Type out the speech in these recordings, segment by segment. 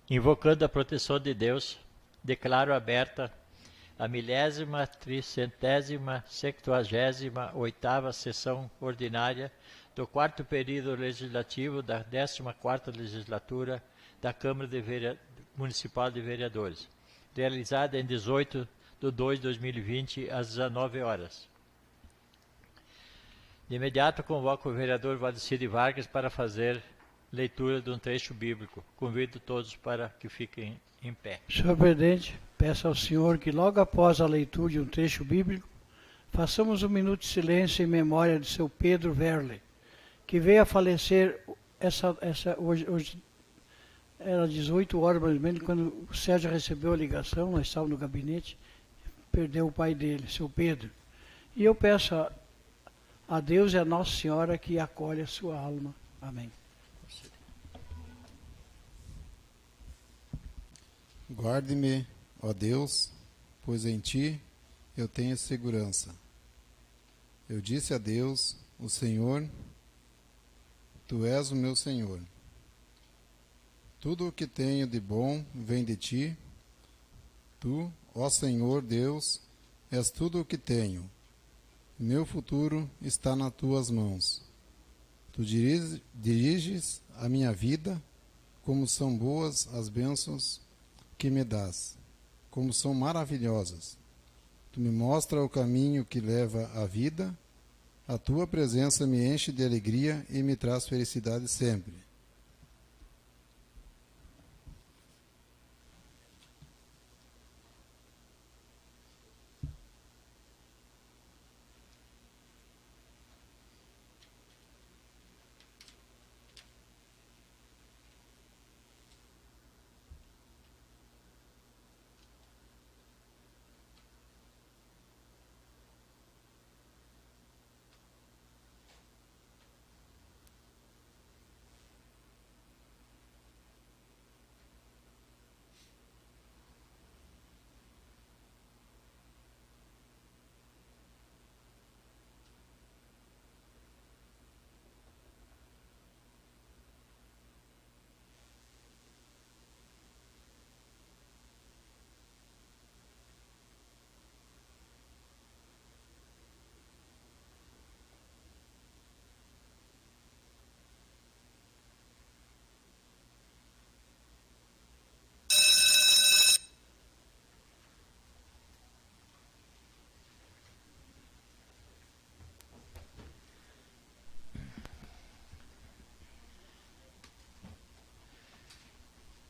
Invocando a proteção de Deus, declaro aberta a 13.378ª sessão ordinária do 4º período legislativo da 14ª legislatura da Câmara Municipal de Vereadores, realizada em 18/2/2020, às 19 horas. De imediato, convoco o vereador Valdecir Vargas para fazer leitura de um trecho bíblico. Convido todos para que fiquem em pé. Senhor presidente, peço ao senhor que logo após a leitura de um trecho bíblico, façamos um minuto de silêncio em memória de seu Pedro Verle, que veio a falecer hoje era 18 horas mais ou menos, quando o Sérgio recebeu a ligação, nós estávamos no gabinete, perdeu o pai dele, seu Pedro. E eu peço a Deus e a Nossa Senhora que acolhe a sua alma. Amém. Guarde-me, ó Deus, pois em Ti eu tenho segurança. Eu disse a Deus, o Senhor, Tu és o meu Senhor. Tudo o que tenho de bom vem de Ti. Tu, ó Senhor Deus, és tudo o que tenho. Meu futuro está nas Tuas mãos. Tu diriges a minha vida, como são boas as bênçãos que me dás, como são maravilhosas. Tu me mostras o caminho que leva à vida. A Tua presença me enche de alegria e me traz felicidade sempre.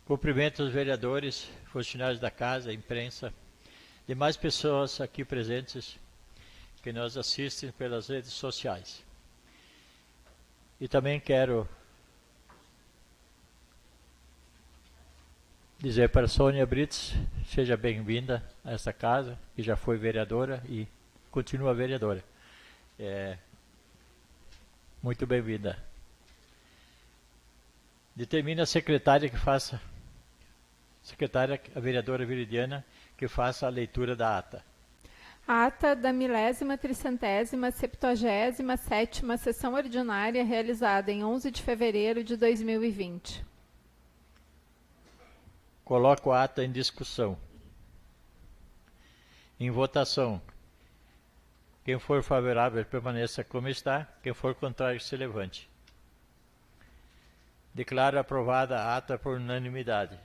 Cumprimento os vereadores, funcionários da casa, imprensa, demais pessoas aqui presentes que nos assistem pelas redes sociais. E também quero dizer para a Sônia Brits, seja bem-vinda a essa casa, que já foi vereadora e continua vereadora. Muito bem-vinda. Determina a secretária, a vereadora Viridiana, que faça a leitura da ata. Ata da 13.377ª sessão ordinária realizada em 11 de fevereiro de 2020. Coloco a ata em discussão. Em votação. Quem for favorável permaneça como está, quem for contrário se levante. Declaro aprovada a ata por unanimidade.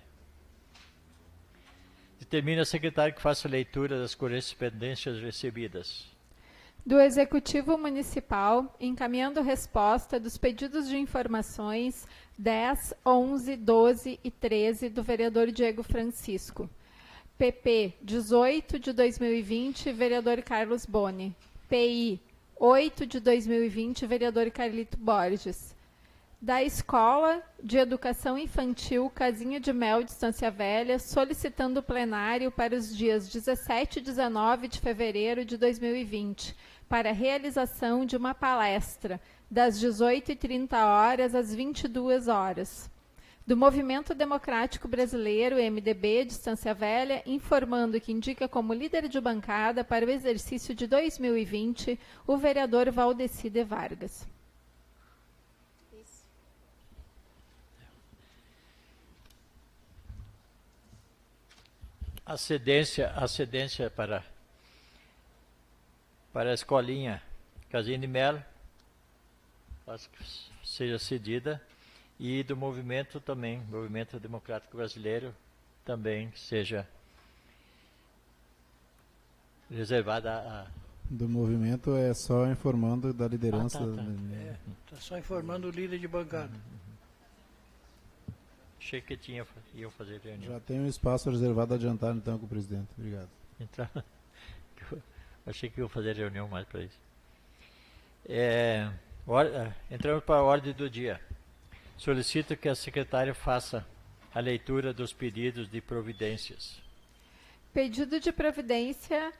Determina a secretária que faça a leitura das correspondências recebidas. Do Executivo Municipal, encaminhando resposta dos pedidos de informações 10, 11, 12 e 13 do vereador Diego Francisco. PP 18 de 2020, vereador Carlos Boni. PI 8 de 2020, vereador Carlito Borges. Da Escola de Educação Infantil Casinha de Mel de Estância Velha, solicitando o plenário para os dias 17 e 19 de fevereiro de 2020, para a realização de uma palestra, das 18h30 às 22 horas. Do Movimento Democrático Brasileiro, MDB, de Estância Velha, informando que indica como líder de bancada para o exercício de 2020 o vereador Valdecir de Vargas. a cedência para a escolinha Casinha de Melo, faço que seja cedida, e do movimento também, Movimento Democrático Brasileiro, também seja reservada a... Do movimento é só informando da liderança. Está só informando o líder de bancada. Achei que iam fazer reunião. Já tem um espaço reservado a adiantar então com o presidente. Obrigado. Achei que iam fazer reunião mais para isso. Entramos para a ordem do dia. Solicito que a secretária faça a leitura dos pedidos de providências. Pedido de providência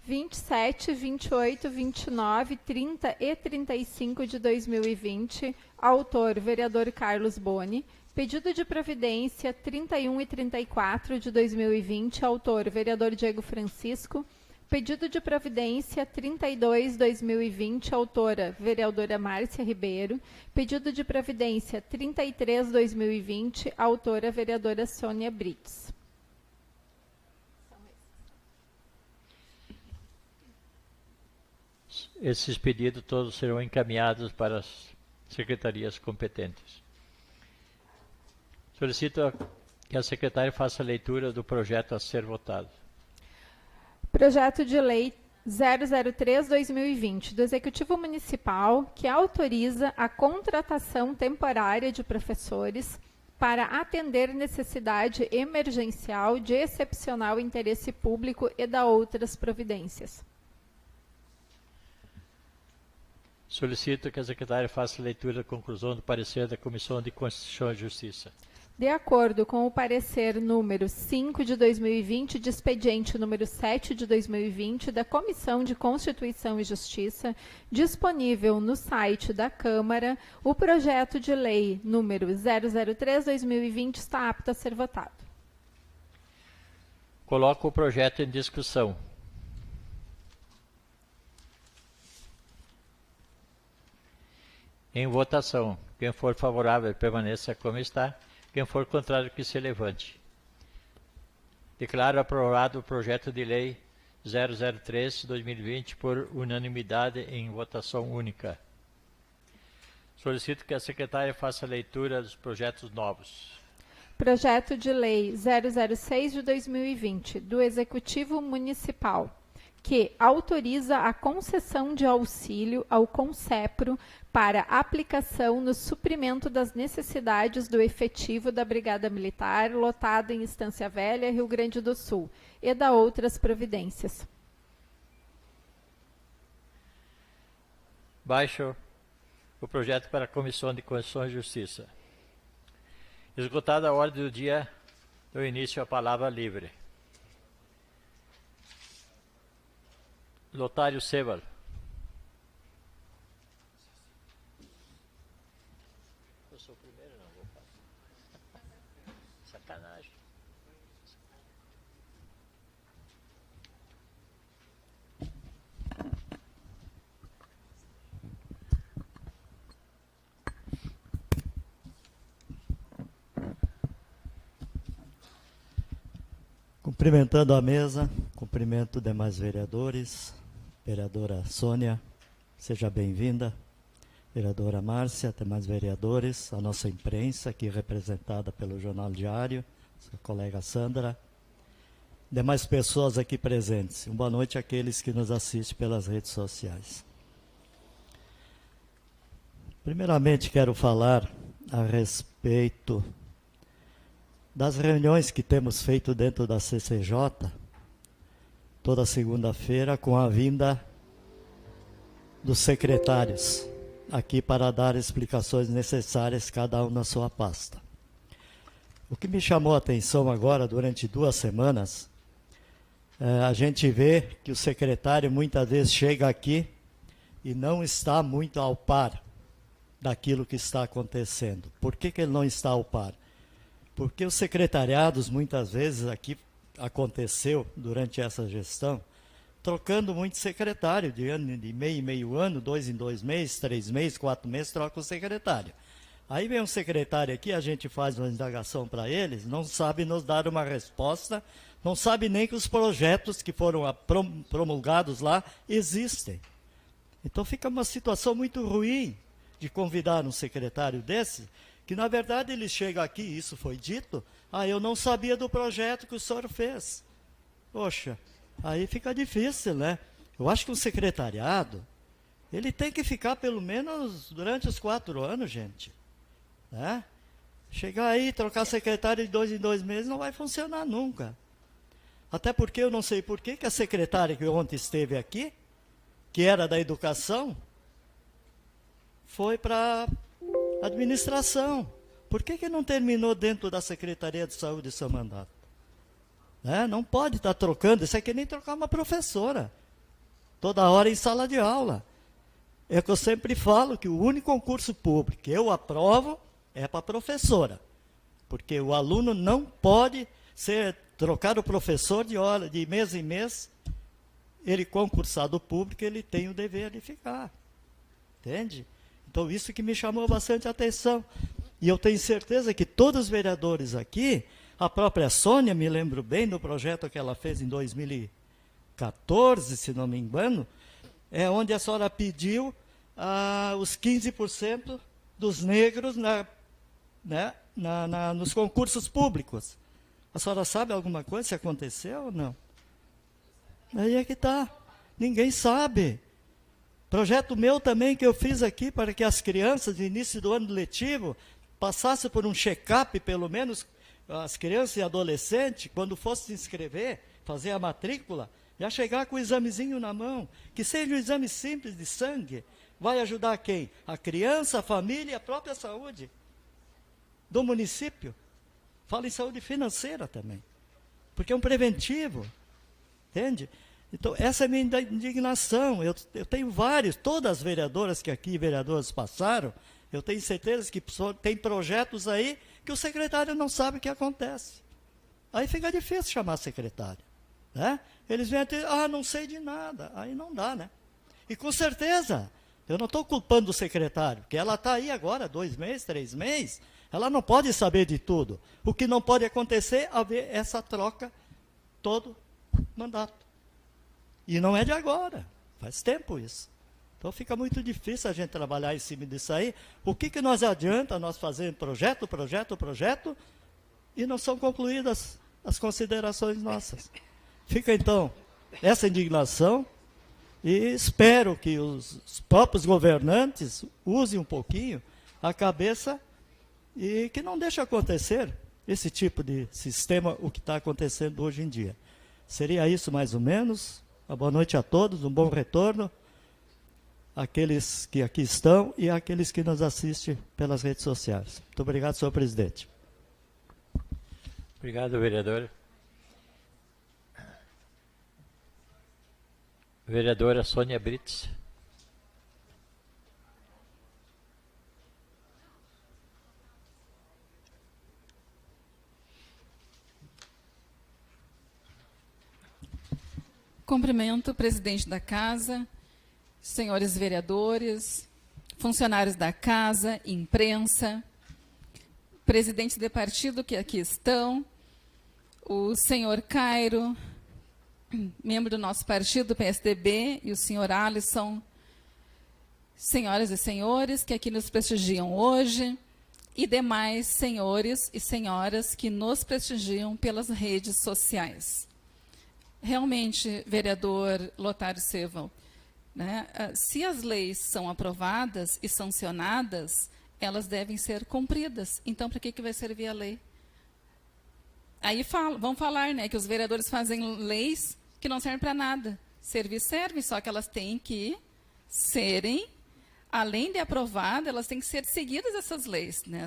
27, 28, 29, 30 e 35 de 2020. Autor, vereador Carlos Boni. Pedido de providência 31 e 34 de 2020. Autor, vereador Diego Francisco. Pedido de providência 32, 2020, autora, vereadora Márcia Ribeiro. Pedido de providência 33, 2020, autora, vereadora Sônia Brits. Esses pedidos todos serão encaminhados para as secretarias competentes. Solicito que a secretária faça a leitura do projeto a ser votado. Projeto de Lei 003/2020 do Executivo Municipal, que autoriza a contratação temporária de professores para atender necessidade emergencial de excepcional interesse público e da outras providências. Solicito que a secretária faça a leitura da conclusão do parecer da Comissão de Constituição e Justiça. De acordo com o parecer número 5 de 2020, de expediente número 7 de 2020, da Comissão de Constituição e Justiça, disponível no site da Câmara, o projeto de lei número 003/2020 está apto a ser votado. Coloco o projeto em discussão. Em votação. Quem for favorável, permaneça como está. Quem for contrário, que se levante. Declaro aprovado o projeto de lei 003/2020 por unanimidade em votação única. Solicito que a secretária faça a leitura dos projetos novos. Projeto de Lei 006 de 2020, do Executivo Municipal, que autoriza a concessão de auxílio ao CONCEPRO para aplicação no suprimento das necessidades do efetivo da Brigada Militar, lotada em Estância Velha, Rio Grande do Sul, e da outras providências. Baixo o projeto para a Comissão de Constituição e Justiça. Esgotada a ordem do dia, dou início à palavra livre. Lotário Sebal. Eu sou o primeiro, não vou falar. Sacanagem. Cumprimentando a mesa, cumprimento demais vereadores, vereadora Sônia, seja bem-vinda, vereadora Márcia, demais vereadores, a nossa imprensa aqui representada pelo Jornal Diário, sua colega Sandra, demais pessoas aqui presentes. Boa noite àqueles que nos assistem pelas redes sociais. Primeiramente quero falar a respeito das reuniões que temos feito dentro da CCJ, toda segunda-feira, com a vinda dos secretários, aqui para dar explicações necessárias, cada um na sua pasta. O que me chamou a atenção agora, durante 2 semanas, a gente vê que o secretário muitas vezes chega aqui e não está muito ao par daquilo que está acontecendo. Por que ele não está ao par? Porque os secretariados, muitas vezes, aqui aconteceu durante essa gestão, trocando muito secretário, de meio em meio ano, 2 em 2 meses, 3 meses, 4 meses, troca o secretário. Aí vem um secretário aqui, a gente faz uma indagação para eles, não sabe nos dar uma resposta, não sabe nem que os projetos que foram promulgados lá existem. Então fica uma situação muito ruim de convidar um secretário desse, que na verdade ele chega aqui, isso foi dito, eu não sabia do projeto que o senhor fez. Poxa, aí fica difícil, né? Eu acho que um secretariado, ele tem que ficar pelo menos durante os 4 anos, gente. Né? Chegar aí, trocar secretário de 2 em 2 meses não vai funcionar nunca. Até porque eu não sei por que a secretária que ontem esteve aqui, que era da educação, foi para a administração. Por que não terminou dentro da Secretaria de Saúde seu mandato? Não pode estar trocando, isso é que nem trocar uma professora. Toda hora em sala de aula. É que eu sempre falo que o único concurso público que eu aprovo é para professora. Porque o aluno não pode trocar o professor de mês em mês. Ele concursado público, ele tem o dever de ficar. Entende? Então isso que me chamou bastante a atenção. E eu tenho certeza que todos os vereadores aqui, a própria Sônia, me lembro bem do projeto que ela fez em 2014, se não me engano, é onde a senhora pediu os 15% dos negros nos concursos públicos. A senhora sabe alguma coisa, se aconteceu ou não? Aí é que está. Ninguém sabe. Projeto meu também que eu fiz aqui para que as crianças, no início do ano letivo, passassem por um check-up, pelo menos, as crianças e adolescentes, quando fossem se inscrever, fazer a matrícula, já chegar com o examezinho na mão, que seja um exame simples de sangue, vai ajudar quem? A criança, a família e a própria saúde do município. Fala em saúde financeira também, porque é um preventivo, entende? Então, essa é a minha indignação. Eu tenho todas as vereadoras que aqui, vereadores passaram, eu tenho certeza que tem projetos aí que o secretário não sabe o que acontece. Aí fica difícil chamar secretário. Né? Eles vêm até, não sei de nada. Aí não dá, né? E com certeza, eu não estou culpando o secretário, porque ela está aí agora, 2 meses, 3 meses, ela não pode saber de tudo. O que não pode acontecer é haver essa troca todo mandato. E não é de agora, faz tempo isso. Então fica muito difícil a gente trabalhar em cima disso aí. O que nós adianta nós fazer projeto, e não são concluídas as considerações nossas. Fica então essa indignação e espero que os próprios governantes usem um pouquinho a cabeça e que não deixe acontecer esse tipo de sistema, o que está acontecendo hoje em dia. Seria isso mais ou menos. Uma boa noite a todos, um bom retorno, àqueles que aqui estão e àqueles que nos assistem pelas redes sociais. Muito obrigado, senhor presidente. Obrigado, vereador. Vereadora Sônia Brits. Cumprimento o presidente da casa, senhores vereadores, funcionários da casa, imprensa, presidentes de partido que aqui estão, o senhor Cairo, membro do nosso partido, PSDB, e o senhor Alisson, senhoras e senhores que aqui nos prestigiam hoje, e demais senhores e senhoras que nos prestigiam pelas redes sociais. Realmente, vereador Lotário Seval, né, se as leis são aprovadas e sancionadas, elas devem ser cumpridas. Então, para que vai servir a lei? Aí vão falar, né, que os vereadores fazem leis que não servem para nada. Servir serve, só que elas têm que serem, além de aprovadas, elas têm que ser seguidas essas leis. Né?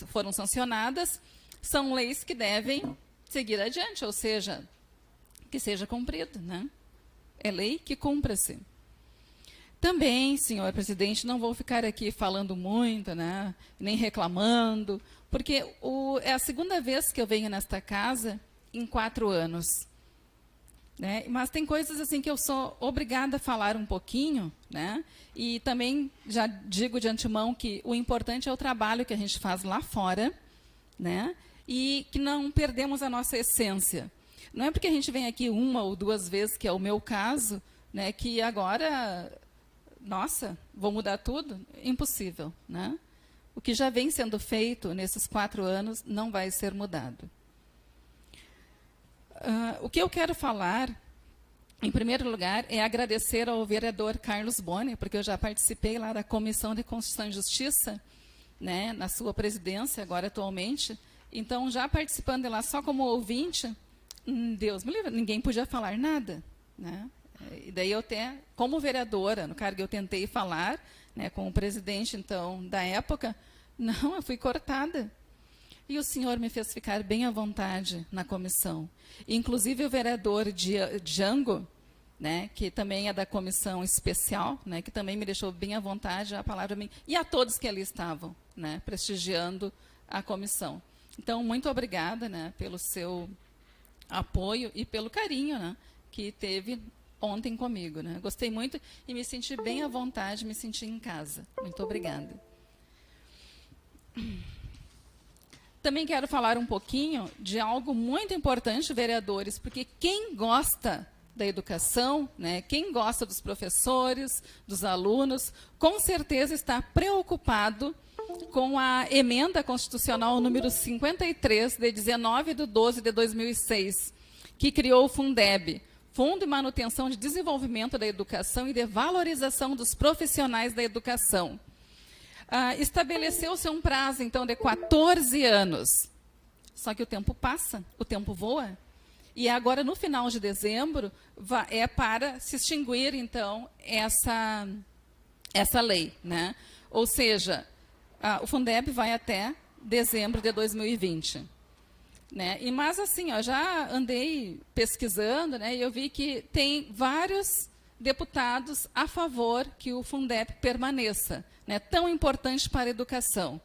Foram sancionadas, são leis que devem seguir adiante, ou seja, que seja cumprido, né? É lei que cumpra-se. Também, senhor presidente, não vou ficar aqui falando muito, né? Nem reclamando, porque é a segunda vez que eu venho nesta casa em 4 anos. né? Mas tem coisas assim que eu sou obrigada a falar um pouquinho, né? E também já digo de antemão que o importante é o trabalho que a gente faz lá fora, né? E que não perdemos a nossa essência. Não é porque a gente vem aqui 1 ou 2 vezes, que é o meu caso, né, que agora, nossa, vou mudar tudo? Impossível, né? O que já vem sendo feito nesses 4 anos não vai ser mudado. O que eu quero falar, em primeiro lugar, é agradecer ao vereador Carlos Boni, porque eu já participei lá da Comissão de Constituição e Justiça, né, na sua presidência, agora atualmente. Então, já participando de lá só como ouvinte, Deus me livre, ninguém podia falar nada, né? E daí eu até, como vereadora, no cargo eu tentei falar, né, com o presidente, então, da época, não, eu fui cortada. E o senhor me fez ficar bem à vontade na comissão. Inclusive o vereador Django, né, que também é da comissão especial, né, que também me deixou bem à vontade, a palavra a mim, e a todos que ali estavam, né, prestigiando a comissão. Então, muito obrigada, né, pelo seu apoio e pelo carinho, né, que teve ontem comigo, né. Gostei muito e me senti bem à vontade, me senti em casa. Muito obrigada. Também quero falar um pouquinho de algo muito importante, vereadores, porque quem gosta da educação, né, quem gosta dos professores, dos alunos, com certeza está preocupado com a emenda constitucional número 53, de 19/12/2006, que criou o Fundeb, Fundo de Manutenção de Desenvolvimento da Educação e de Valorização dos Profissionais da Educação. Estabeleceu-se um prazo, então, de 14 anos. Só que o tempo passa, o tempo voa. E agora, no final de dezembro, é para se extinguir, então, essa lei, né? Ou seja, o Fundeb vai até dezembro de 2020. Né? Mas, assim, ó, já andei pesquisando, né, e eu vi que tem vários deputados a favor que o Fundeb permaneça, né, tão importante para a educação.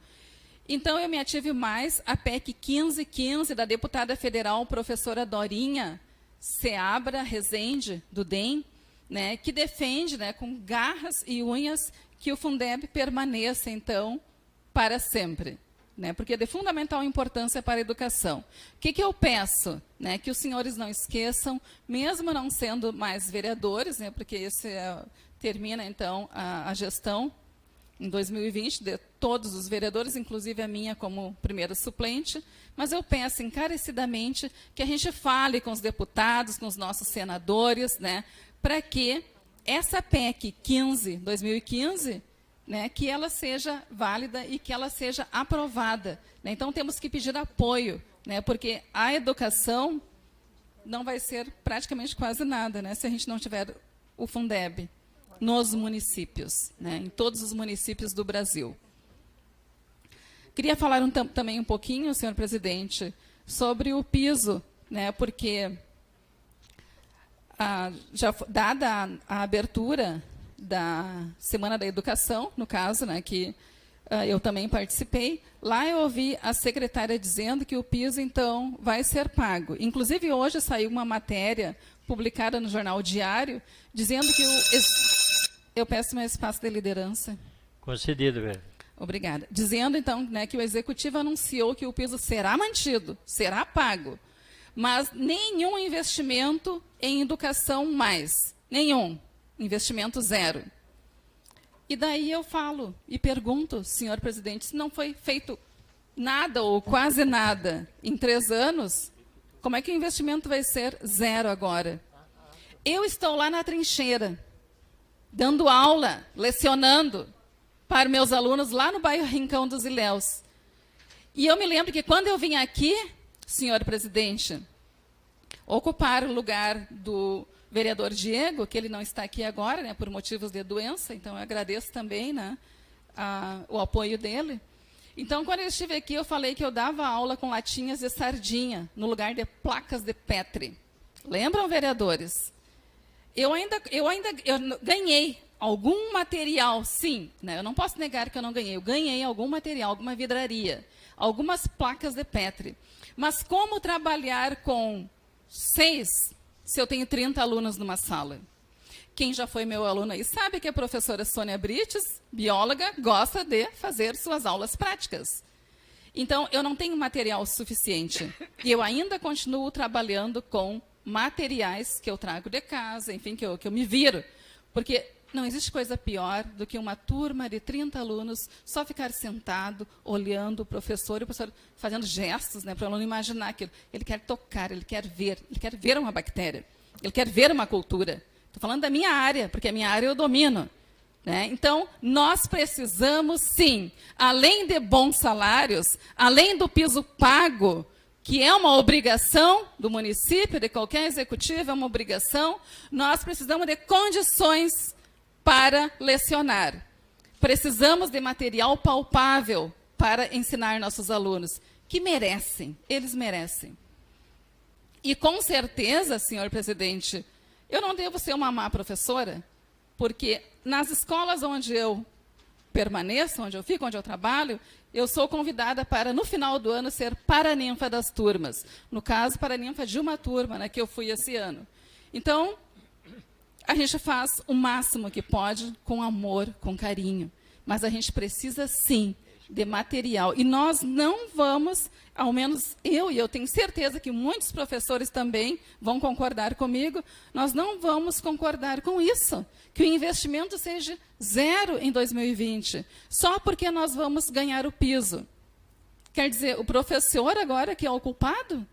Então, eu me ative mais a PEC 1515, da deputada federal professora Dorinha Seabra Rezende, do DEM, né, que defende, né, com garras e unhas que o Fundeb permaneça, então, para sempre. Né, porque é de fundamental importância para a educação. O que eu peço? Né, que os senhores não esqueçam, mesmo não sendo mais vereadores, né, porque esse termina, então, a gestão em 2020 de todos os vereadores, inclusive a minha como primeira suplente, mas eu peço encarecidamente que a gente fale com os deputados, com os nossos senadores, né, para que essa PEC 2015, né, que ela seja válida e que ela seja aprovada. Né? Então, temos que pedir apoio, né, porque a educação não vai ser praticamente quase nada, né, se a gente não tiver o Fundeb nos municípios, né, em todos os municípios do Brasil. Queria falar também um pouquinho, senhor presidente, sobre o piso, né, porque, dada a abertura da Semana da Educação, no caso, né, que eu também participei, lá eu ouvi a secretária dizendo que o piso, então, vai ser pago. Inclusive, hoje saiu uma matéria publicada no Jornal Diário, dizendo que eu peço mais espaço de liderança. Concedido, velho. Obrigada. Dizendo, então, né, que o Executivo anunciou que o piso será mantido, será pago, mas nenhum investimento em educação mais. Nenhum. Investimento zero. E daí eu falo e pergunto, senhor presidente, se não foi feito nada ou quase nada em 3 anos, como é que o investimento vai ser zero agora? Eu estou lá na trincheira, dando aula, lecionando para meus alunos lá no bairro Rincão dos Ilhéus. E eu me lembro que quando eu vim aqui, senhor presidente, ocupar o lugar do vereador Diego, que ele não está aqui agora, né, por motivos de doença, então eu agradeço também, né, o apoio dele. Então, quando eu estive aqui, eu falei que eu dava aula com latinhas de sardinha, no lugar de placas de Petri. Lembram, vereadores? Eu ganhei algum material, sim, né, eu não posso negar que eu não ganhei. Eu ganhei algum material, alguma vidraria, algumas placas de Petri. Mas como trabalhar com 6 se eu tenho 30 alunos numa sala? Quem já foi meu aluno aí sabe que a professora Sônia Brites, bióloga, gosta de fazer suas aulas práticas. Então, eu não tenho material suficiente. E eu ainda continuo trabalhando com materiais que eu trago de casa, enfim, que eu me viro. Porque não existe coisa pior do que uma turma de 30 alunos só ficar sentado, olhando o professor fazendo gestos, né, para o aluno imaginar aquilo. Ele quer tocar, ele quer ver uma bactéria, ele quer ver uma cultura. Estou falando da minha área, porque a minha área eu domino. Né? Então, nós precisamos, sim, além de bons salários, além do piso pago, que é uma obrigação do município, de qualquer executivo, é uma obrigação, nós precisamos de condições para lecionar. Precisamos de material palpável para ensinar nossos alunos, que merecem, eles merecem. E com certeza, senhor presidente, eu não devo ser uma má professora, porque nas escolas onde eu permaneço, onde eu fico, onde eu trabalho, eu sou convidada para, no final do ano, ser paraninfa das turmas. No caso, paraninfa de uma turma, né, que eu fui esse ano. Então, a gente faz o máximo que pode, com amor, com carinho. Mas a gente precisa, sim, de material. E nós não vamos, ao menos eu, e eu tenho certeza que muitos professores também vão concordar comigo, nós não vamos concordar com isso, que o investimento seja 0 em 2020, só porque nós vamos ganhar o piso. Quer dizer, o professor agora que é o culpado?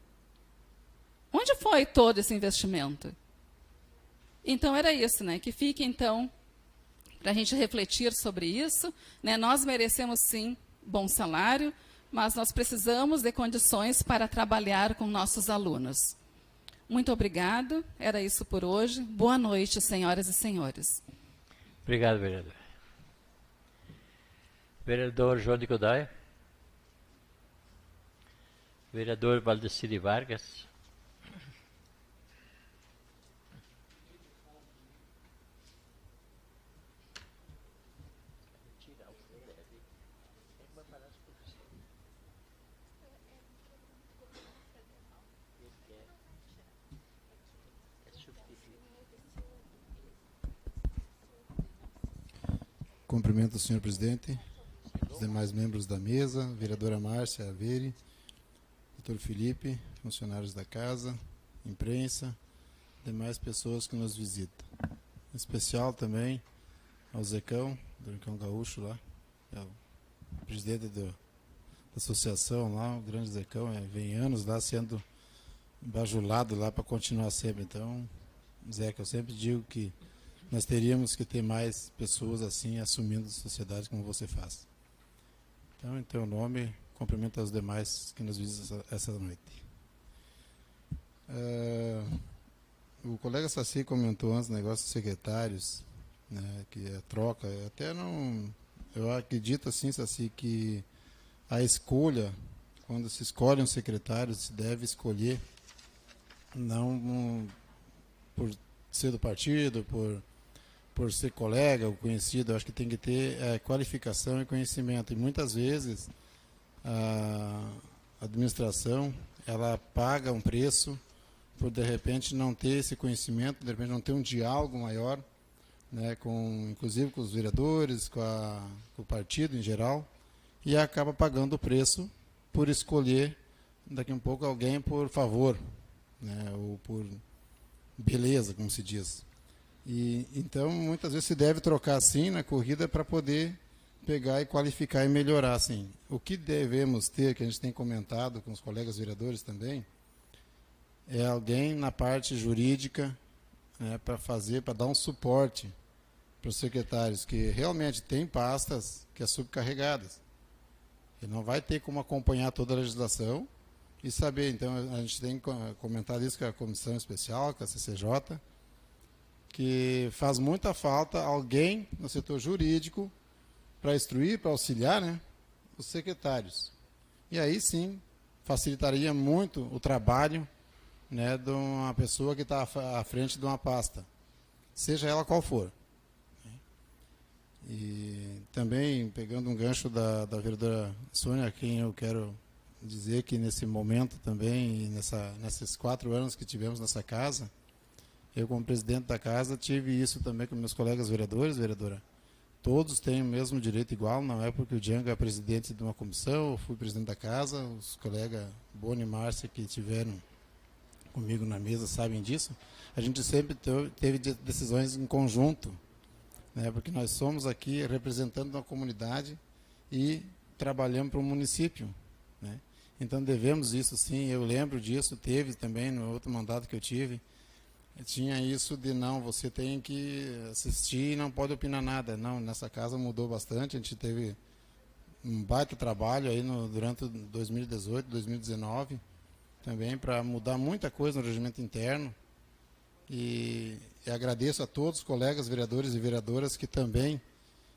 Onde foi todo esse investimento? Então, era isso, né? Que fique, então, para a gente refletir sobre isso. Né? Nós merecemos, sim, bom salário, mas nós precisamos de condições para trabalhar com nossos alunos. Muito obrigado. Era isso por hoje. Boa noite, senhoras e senhores. Obrigado, vereador. Vereador João de Godoy. Vereador Valdecir Vargas. Cumprimento o senhor presidente, os demais membros da mesa, vereadora Márcia Aveire, doutor Felipe, funcionários da casa, imprensa, demais pessoas que nos visitam. Em especial também ao Zecão, do Rincão Gaúcho lá, é o presidente da associação lá, o grande Zecão, vem anos lá sendo bajulado lá para continuar sempre. Então, Zeca, eu sempre digo que nós teríamos que ter mais pessoas assim assumindo a sociedade como você faz. Então, em teu nome, cumprimento aos demais que nos visitam essa noite. O colega Saci comentou antes o negócio dos secretários, né, que é troca. Até não, eu acredito assim, Saci, que a escolha, quando se escolhe um secretário, se deve escolher não por ser do partido, por ser colega ou conhecido. Eu acho que tem que ter qualificação e conhecimento. E muitas vezes a administração ela paga um preço por, de repente, não ter esse conhecimento, de repente não ter um diálogo maior, né, inclusive com os vereadores, com o partido em geral, e acaba pagando o preço por escolher, daqui a um pouco, alguém por favor, né, ou por beleza, como se diz. E então, muitas vezes se deve trocar assim na corrida para poder pegar e qualificar e melhorar assim. O que devemos ter, que a gente tem comentado com os colegas vereadores também, é alguém na parte jurídica, né, para dar um suporte para os secretários, que realmente tem pastas que são subcarregadas. E não vai ter como acompanhar toda a legislação e saber. Então, a gente tem comentado isso com a Comissão Especial, com a CCJ, que faz muita falta alguém no setor jurídico para instruir, para auxiliar, né, os secretários. E aí sim facilitaria muito o trabalho, né, de uma pessoa que está à frente de uma pasta, seja ela qual for. E também, pegando um gancho da vereadora Sônia, a quem eu quero dizer que nesse momento também, nesses 4 anos que tivemos nessa casa, Eu, como presidente da casa, tive isso também com meus colegas vereadores, vereadora. Todos têm o mesmo direito igual, não é porque o Django é presidente de uma comissão, eu fui presidente da casa, os colegas Boni e Márcia que tiveram comigo na mesa sabem disso. A gente sempre teve decisões em conjunto, né, porque nós somos aqui representando uma comunidade e trabalhamos para o município, né. Então devemos isso sim, eu lembro disso, teve também no outro mandato que eu tive, tinha isso de não, você tem que assistir e não pode opinar nada. Não, nessa casa mudou bastante, a gente teve um baita trabalho aí durante 2018, 2019, também para mudar muita coisa no regimento interno. E agradeço a todos os colegas vereadores e vereadoras que também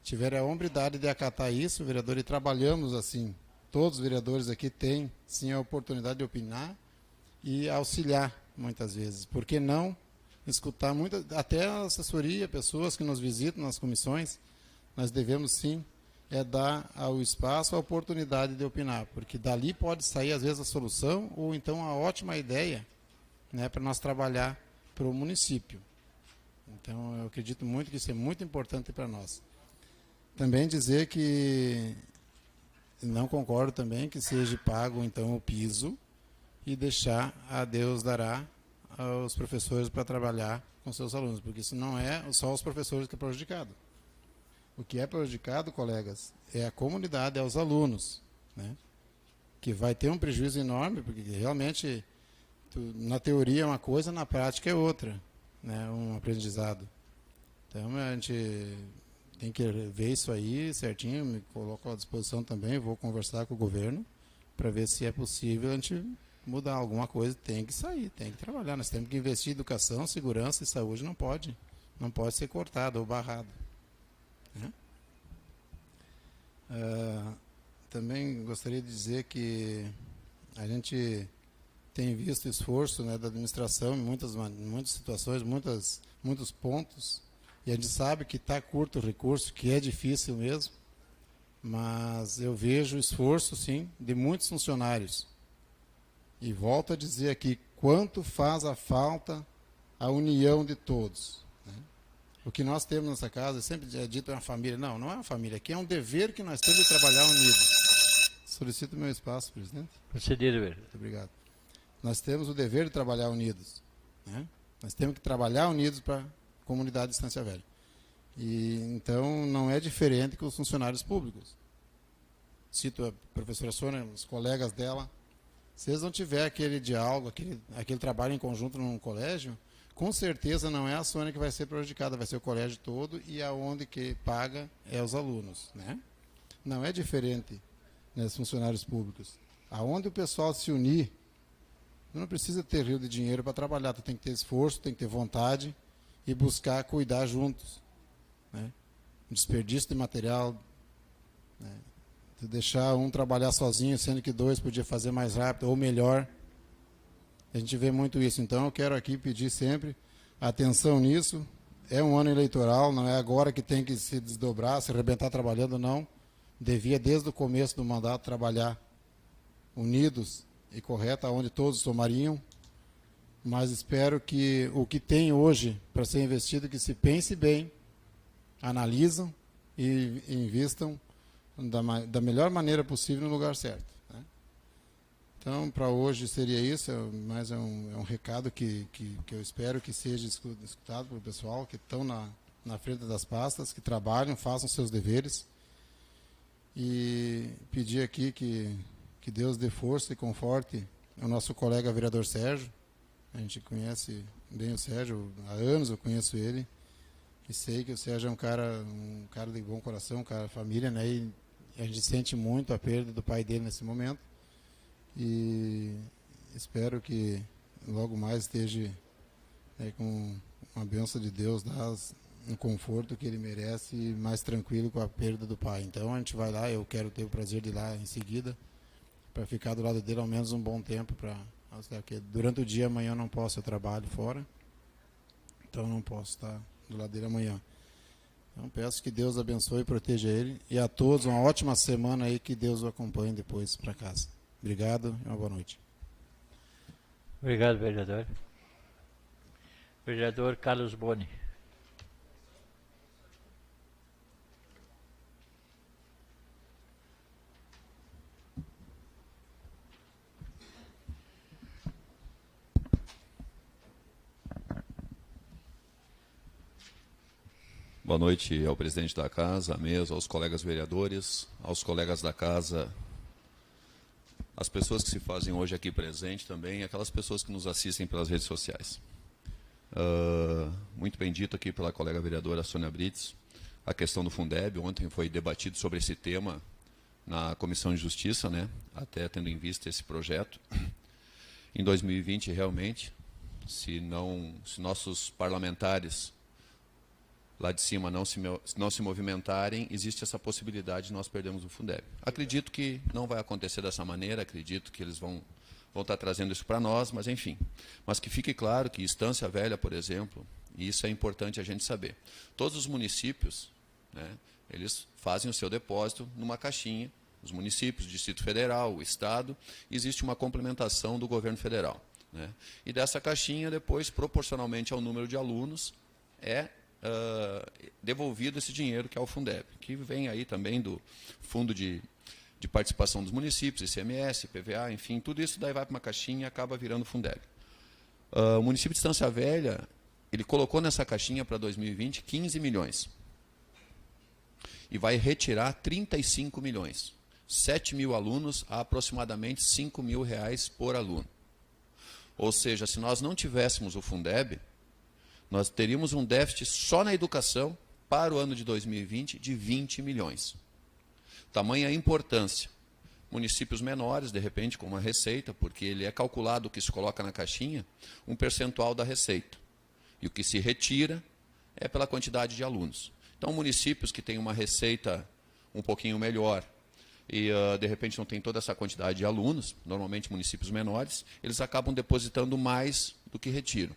tiveram a hombridade de acatar isso, vereador, e trabalhamos assim. Todos os vereadores aqui têm sim a oportunidade de opinar e auxiliar muitas vezes. Por que não escutar até a assessoria, pessoas que nos visitam nas comissões, nós devemos sim dar ao espaço a oportunidade de opinar, porque dali pode sair às vezes a solução ou então a ótima ideia, né, para nós trabalhar para o município. Então eu acredito muito que isso é muito importante para nós. Também dizer que não concordo também que seja pago então o piso e deixar a Deus dará aos professores para trabalhar com seus alunos, porque isso não é só os professores que é prejudicado. O que é prejudicado, colegas, é a comunidade, é os alunos, né? Que vai ter um prejuízo enorme, porque realmente, na teoria é uma coisa, na prática é outra, né? Um aprendizado. Então, a gente tem que ver isso aí certinho, me coloco à disposição também, vou conversar com o governo, para ver se é possível a gente mudar alguma coisa, tem que sair, tem que trabalhar. Nós temos que investir em educação, segurança e saúde, não pode ser cortado ou barrado, né? Também gostaria de dizer que a gente tem visto o esforço, né, da administração em muitas situações, muitos pontos, e a gente sabe que está curto o recurso, que é difícil mesmo, mas eu vejo o esforço, sim, de muitos funcionários. E volto a dizer aqui, quanto faz a falta a união de todos, né? O que nós temos nessa casa, sempre é dito é uma família. Não, não é uma família. Aqui é um dever que nós temos de trabalhar unidos. Solicito meu espaço, presidente. Concedido, vereador. Muito obrigado. Nós temos o dever de trabalhar unidos, né? Nós temos que trabalhar unidos para a comunidade de Estância Velha. E, então, não é diferente com os funcionários públicos. Cito a professora Sônia, os colegas dela. Se eles não tiverem aquele diálogo, aquele trabalho em conjunto num colégio, com certeza não é a Sônia que vai ser prejudicada, vai ser o colégio todo, e aonde que paga é os alunos, né? Não é diferente nos funcionários públicos. Aonde o pessoal se unir, não precisa ter rio de dinheiro para trabalhar, tu tem que ter esforço, tem que ter vontade e buscar cuidar juntos, né? Desperdício de material, né? De deixar um trabalhar sozinho, sendo que dois podia fazer mais rápido ou melhor. A gente vê muito isso. Então eu quero aqui pedir sempre atenção nisso. É um ano eleitoral, não é agora que tem que se desdobrar, se arrebentar trabalhando, não. Devia desde o começo do mandato trabalhar unidos e correto, onde todos somariam. Mas espero que o que tem hoje para ser investido, que se pense bem, analisam e invistam da melhor maneira possível no lugar certo, né? Então, para hoje seria isso, mas é um recado que eu espero que seja escutado pelo pessoal que estão na frente das pastas, que trabalham, façam seus deveres, e pedir aqui que Deus dê força e conforte ao nosso colega vereador Sérgio. A gente conhece bem o Sérgio, há anos eu conheço ele, e sei que o Sérgio é um cara de bom coração, um cara de família, né? E a gente sente muito a perda do pai dele nesse momento. E espero que logo mais esteja com a bênção de Deus, dar um conforto que ele merece e mais tranquilo com a perda do pai. Então a gente vai lá, eu quero ter o prazer de ir lá em seguida, para ficar do lado dele ao menos um bom tempo, porque durante o dia, amanhã eu não posso, eu trabalho fora, então não posso estar do lado dele amanhã. Então peço que Deus abençoe e proteja ele, e a todos uma ótima semana aí, que Deus o acompanhe depois para casa. Obrigado e uma boa noite. Obrigado, vereador. Vereador Carlos Boni. Boa noite ao presidente da casa, à mesa, aos colegas vereadores, aos colegas da casa, as pessoas que se fazem hoje aqui presente também, e aquelas pessoas que nos assistem pelas redes sociais. Muito bem dito aqui pela colega vereadora Sônia Brites, a questão do Fundeb. Ontem foi debatido sobre esse tema na Comissão de Justiça, né, até tendo em vista esse projeto. Em 2020, realmente, se nossos parlamentares lá de cima não se movimentarem, existe essa possibilidade de nós perdermos o Fundeb. Acredito que não vai acontecer dessa maneira, acredito que eles vão estar trazendo isso para nós, mas enfim. Mas que fique claro que Estância Velha, por exemplo, e isso é importante a gente saber, todos os municípios, né, eles fazem o seu depósito numa caixinha, os municípios, o Distrito Federal, o Estado, existe uma complementação do governo federal, né, e dessa caixinha, depois, proporcionalmente ao número de alunos, devolvido esse dinheiro, que é o Fundeb, que vem aí também do Fundo de Participação dos Municípios, ICMS, PVA, enfim, tudo isso daí vai para uma caixinha e acaba virando Fundeb. O município de Estância Velha, ele colocou nessa caixinha para 2020 15 milhões. E vai retirar 35 milhões. 7 mil alunos, a aproximadamente R$5.000 por aluno. Ou seja, se nós não tivéssemos o Fundeb, nós teríamos um déficit só na educação para o ano de 2020 de 20 milhões. Tamanha a importância. Municípios menores, de repente, com uma receita, porque ele é calculado o que se coloca na caixinha, um percentual da receita. E o que se retira é pela quantidade de alunos. Então, municípios que têm uma receita um pouquinho melhor e, de repente, não tem toda essa quantidade de alunos, normalmente municípios menores, eles acabam depositando mais do que retiram.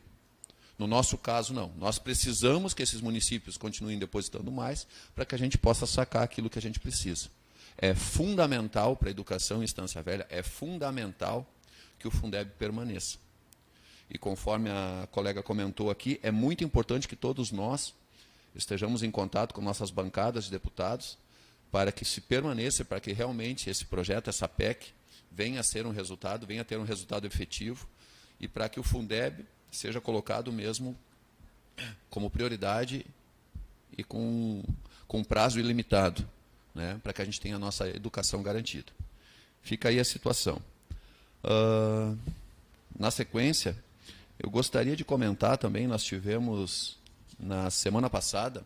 No nosso caso, não. Nós precisamos que esses municípios continuem depositando mais para que a gente possa sacar aquilo que a gente precisa. É fundamental para a educação em Estância Velha, é fundamental que o Fundeb permaneça. E conforme a colega comentou aqui, é muito importante que todos nós estejamos em contato com nossas bancadas de deputados para que se permaneça, para que realmente esse projeto, essa PEC, venha a ser um resultado, venha a ter um resultado efetivo e para que o Fundeb seja colocado mesmo como prioridade e com prazo ilimitado, né, para que a gente tenha a nossa educação garantida. Fica aí a situação. Na sequência, eu gostaria de comentar também, nós tivemos na semana passada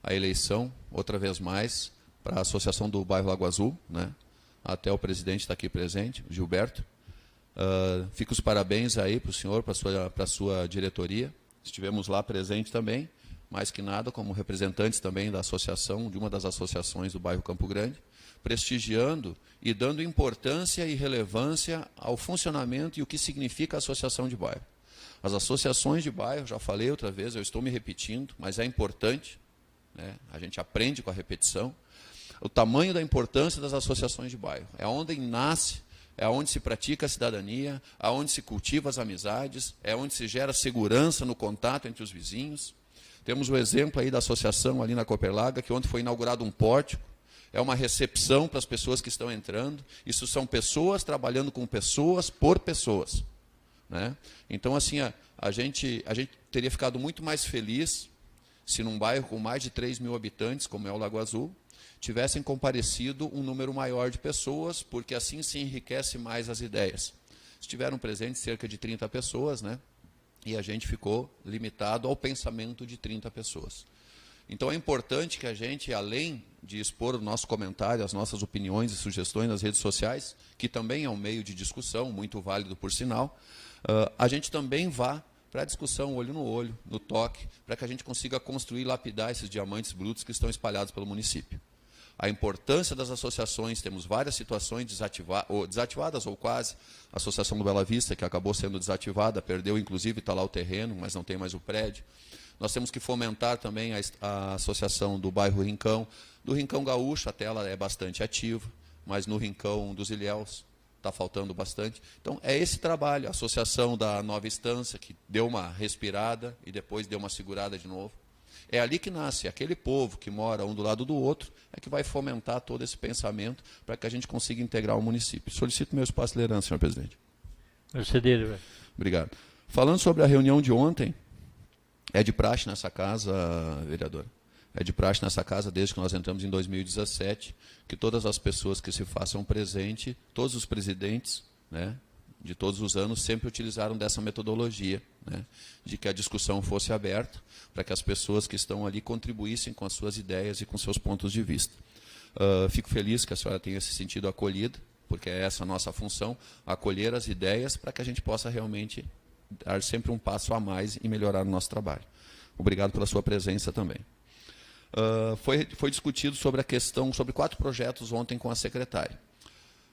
a eleição, outra vez mais, para a Associação do Bairro Lago Azul, né, até o presidente está aqui presente, o Gilberto. Fico os parabéns aí para o senhor, para a sua diretoria. Estivemos lá presente também, mais que nada, como representantes também da associação, de uma das associações do bairro Campo Grande, prestigiando e dando importância e relevância ao funcionamento e o que significa a associação de bairro. As associações de bairro, já falei outra vez, eu estou me repetindo, mas é importante, né? A gente aprende com a repetição, o tamanho da importância das associações de bairro. É onde nasce, é onde se pratica a cidadania, é onde se cultiva as amizades, é onde se gera segurança no contato entre os vizinhos. Temos o exemplo aí da associação ali na Copperlaga, que ontem foi inaugurado um pórtico, é uma recepção para as pessoas que estão entrando. Isso são pessoas trabalhando com pessoas por pessoas, né? Então, assim, a gente teria ficado muito mais feliz se num bairro com mais de 3 mil habitantes, como é o Lago Azul, tivessem comparecido um número maior de pessoas, porque assim se enriquece mais as ideias. Estiveram presentes cerca de 30 pessoas, né? E a gente ficou limitado ao pensamento de 30 pessoas. Então é importante que a gente, além de expor o nosso comentário, as nossas opiniões e sugestões nas redes sociais, que também é um meio de discussão, muito válido por sinal, a gente também vá para a discussão olho no olho, no toque, para que a gente consiga construir e lapidar esses diamantes brutos que estão espalhados pelo município. A importância das associações, temos várias situações desativadas ou quase. A Associação do Bela Vista, que acabou sendo desativada, perdeu, inclusive, está lá o terreno, mas não tem mais o prédio. Nós temos que fomentar também a associação do bairro Rincão. Do Rincão Gaúcho, até ela é bastante ativa, mas no Rincão dos Ilhéus, está faltando bastante. Então, é esse trabalho, a associação da Nova Estância, que deu uma respirada e depois deu uma segurada de novo. É ali que nasce, aquele povo que mora um do lado do outro, é que vai fomentar todo esse pensamento para que a gente consiga integrar o município. Solicito meu espaço de liderança, senhor presidente. Concedido, velho. Obrigado. Falando sobre a reunião de ontem, é de praxe nessa casa, vereador. É de praxe nessa casa desde que nós entramos em 2017, que todas as pessoas que se façam presente, todos os presidentes, né, de todos os anos, sempre utilizaram dessa metodologia, né, de que a discussão fosse aberta, para que as pessoas que estão ali contribuíssem com as suas ideias e com seus pontos de vista. Fico feliz que a senhora tenha se sentido acolhida, porque é essa a nossa função, acolher as ideias para que a gente possa realmente dar sempre um passo a mais e melhorar o nosso trabalho. Obrigado pela sua presença também. Foi discutido sobre a questão, sobre 4 projetos ontem com a secretária.